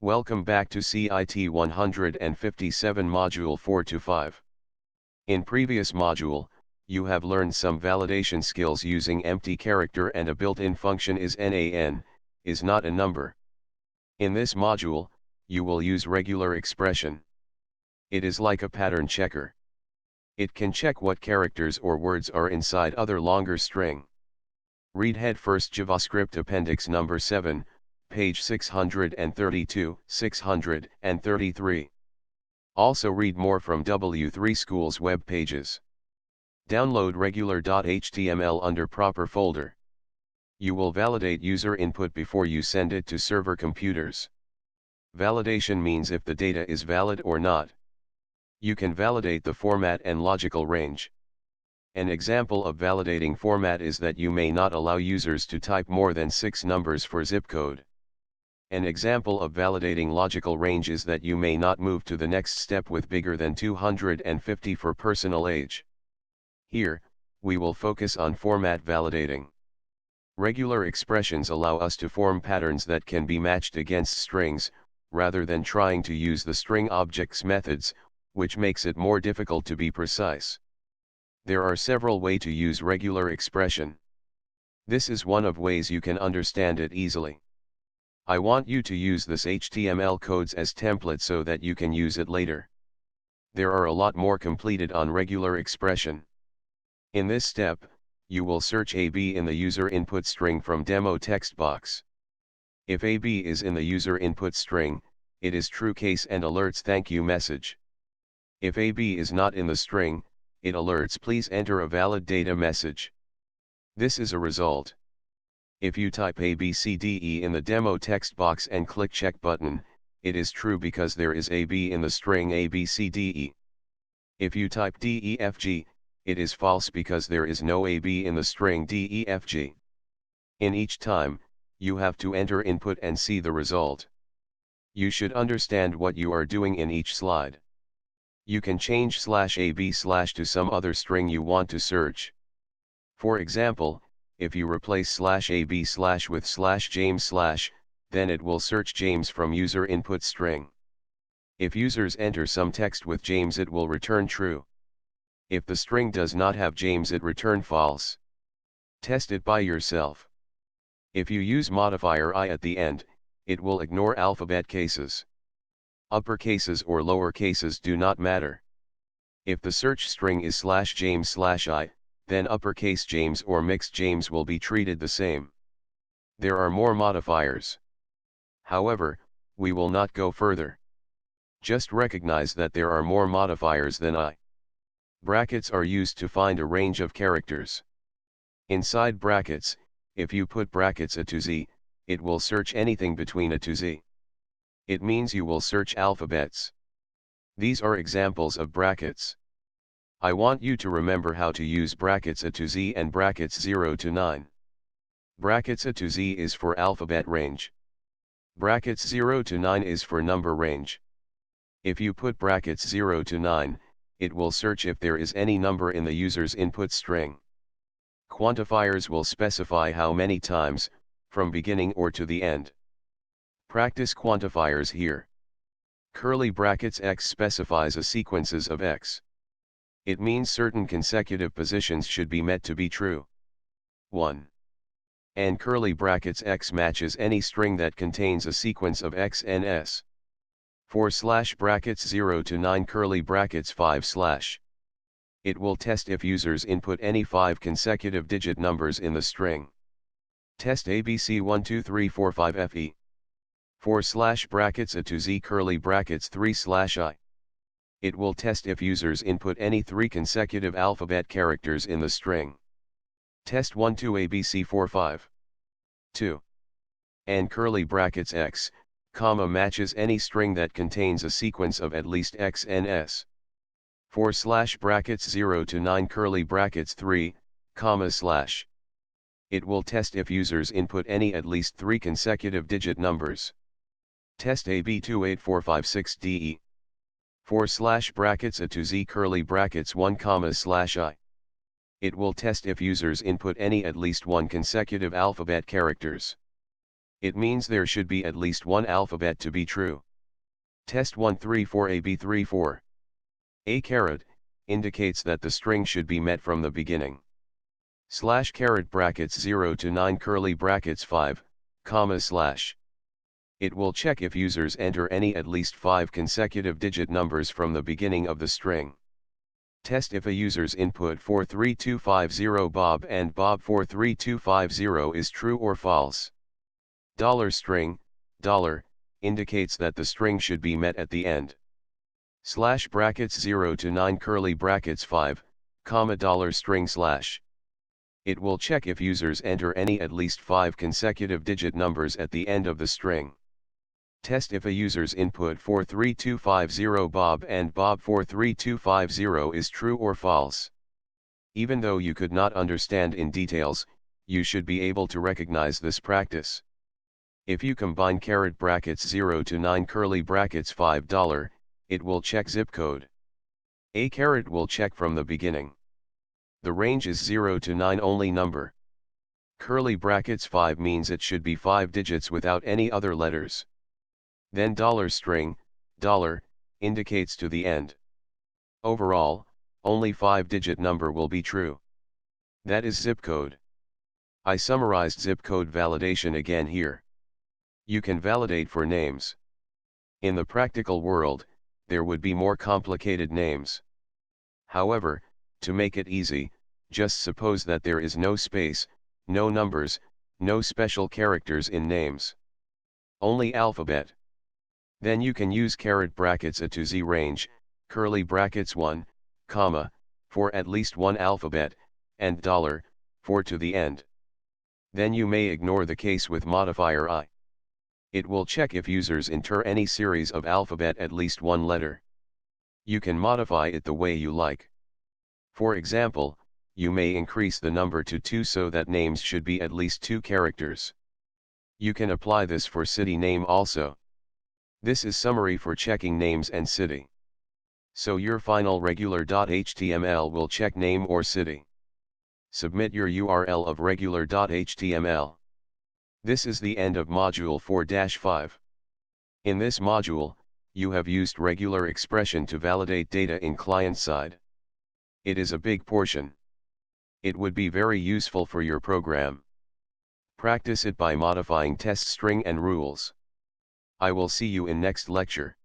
Welcome back to CIT 157 Module 4-5. In previous module, you have learned some validation skills using empty character and a built-in function is NaN, is not a number. In this module, you will use regular expression. It is like a pattern checker. It can check what characters or words are inside other longer string. Read head first JavaScript appendix number 7, page 632, 633. Also read more from W3 School's web pages. Download regular.html under proper folder. You will validate user input before you send it to server computers. Validation means if the data is valid or not. You can validate the format and logical range. An example of validating format is that you may not allow users to type more than 6 numbers for zip code. An example of validating logical range is that you may not move to the next step with bigger than 250 for personal age. Here, we will focus on format validating. Regular expressions allow us to form patterns that can be matched against strings, rather than trying to use the string objects methods, which makes it more difficult to be precise. There are several ways to use regular expression. This is one of ways you can understand it easily. I want you to use this HTML codes as template so that you can use it later. There are a lot more completed on regular expression. In this step, you will search AB in the user input string from demo text box. If AB is in the user input string, it is true case and alerts thank you message. If AB is not in the string, it alerts please enter a valid data message. This is a result. If you type ABCDE in the demo text box and click check button, it is true because there is AB in the string ABCDE. If you type DEFG, it is false because there is no AB in the string DEFG. In each time, you have to enter input and see the result. You should understand what you are doing in each slide. You can change /AB/ to some other string you want to search. For example, if you replace /AB/ with /James/, then it will search James from user input string. If users enter some text with James, it will return true. If the string does not have James, it return false. Test it by yourself. If you use modifier I at the end, it will ignore alphabet cases. Upper cases or lower cases do not matter. If the search string is /James/I, then uppercase James or mixed James will be treated the same. There are more modifiers. However, we will not go further. Just recognize that there are more modifiers than I. Brackets are used to find a range of characters. Inside brackets, if you put brackets A to Z, it will search anything between A to Z. It means you will search alphabets. These are examples of brackets. I want you to remember how to use brackets A to Z and brackets 0 to 9. Brackets A to Z is for alphabet range. Brackets 0 to 9 is for number range. If you put brackets 0 to 9, it will search if there is any number in the user's input string. Quantifiers will specify how many times, from beginning or to the end. Practice quantifiers here. Curly brackets X specifies a sequences of X. It means certain consecutive positions should be met to be true. 1. And curly brackets X matches any string that contains a sequence of X and S. 4/brackets 0 to 9 curly brackets 5/. It will test if users input any 5 consecutive digit numbers in the string. Test ABC 1 2 3 4 5 FE. 4/brackets A to Z curly brackets 3/I. It will test if users input any 3 consecutive alphabet characters in the string. Test 1 2 ABC 4 5. 2. And curly brackets X, matches any string that contains a sequence of at least X and S. 4/brackets 0 to 9 curly brackets 3, /. It will test if users input any at least 3 consecutive digit numbers. Test AB 28456 DE. 4/brackets A to Z curly brackets 1, /I. It will test if users input any at least 1 consecutive alphabet characters. It means there should be at least one alphabet to be true. Test 134 AB34. A caret indicates that the string should be met from the beginning. Slash caret brackets 0 to 9 curly brackets 5, comma slash. It will check if users enter any at least 5 consecutive digit numbers from the beginning of the string. Test if a user's input 43250 Bob and Bob 43250 is true or false. $string, dollar, indicates that the string should be met at the end. Slash brackets 0 to 9 curly brackets 5, comma dollar string slash. It will check if users enter any at least 5 consecutive digit numbers at the end of the string. Test if a user's input 43250 Bob and Bob 43250 is true or false. Even though you could not understand in details, you should be able to recognize this practice. If you combine caret brackets 0 to 9 curly brackets $5, it will check zip code. A caret will check from the beginning. The range is 0 to 9 only number. Curly brackets 5 means it should be 5 digits without any other letters. Then $string, dollar, indicates to the end. Overall, only 5-digit number will be true. That is zip code. I summarized zip code validation again here. You can validate for names. In the practical world, there would be more complicated names. However, to make it easy, just suppose that there is no space, no numbers, no special characters in names. Only alphabet. Then you can use caret brackets A to Z range, curly brackets 1, comma, for at least one alphabet, and $, for to the end. Then you may ignore the case with modifier I. It will check if users enter any series of alphabet at least one letter. You can modify it the way you like. For example, you may increase the number to 2 so that names should be at least 2 characters. You can apply this for city name also. This is summary for checking names and city. So your final regular.html will check name or city. Submit your URL of regular.html. This is the end of module 4-5. In this module, you have used regular expression to validate data in client side. It is a big portion. It would be very useful for your program. Practice it by modifying test string and rules. I will see you in next lecture.